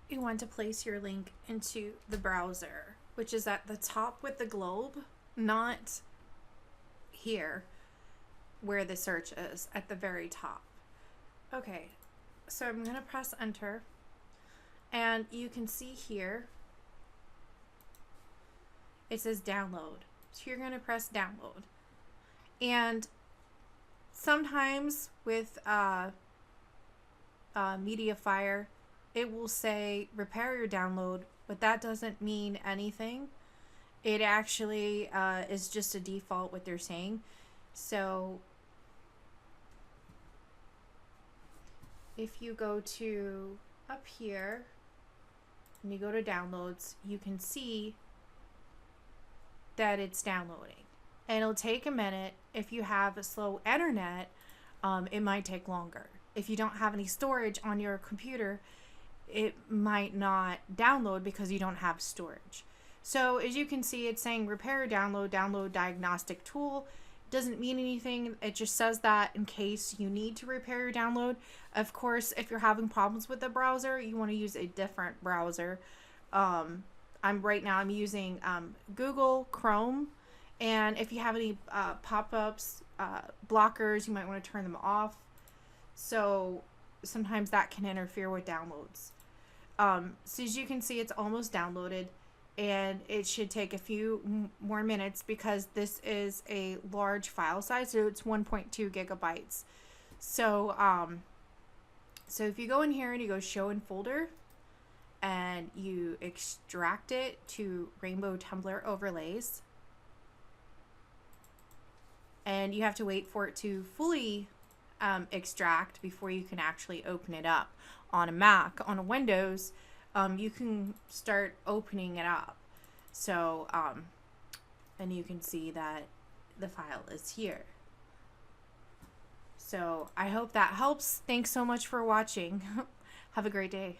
you want to place your link into the browser, which is at the top with the globe, not here where the search is, at the very top. Okay, so I'm going to press enter, and you can see here it says download. So you're going to press download. And sometimes with Mediafire, it will say repair your download, but that doesn't mean anything. It actually is just a default what they're saying. So if you go to up here and you go to downloads, you can see that it's downloading. And it'll take a minute. If you have a slow internet, it might take longer. If you don't have any storage on your computer, it might not download because you don't have storage. So as you can see, it's saying repair, download diagnostic tool. Doesn't mean anything. It just says that in case you need to repair your download. Of course, if you're having problems with the browser, you want to use a different browser. I'm using Google Chrome, and if you have any pop-ups, blockers, you might want to turn them off. So sometimes that can interfere with downloads. So as you can see, it's almost downloaded, and it should take a few more minutes because this is a large file size, so it's 1.2 gigabytes. So so if you go in here and you go show in folder and you extract it to Rainbow Tumbler Overlays, and you have to wait for it to fully extract before you can actually open it up. On a Mac, on a Windows, you can start opening it up. So and you can see that the file is here. So I hope that helps. Thanks so much for watching. Have a great day.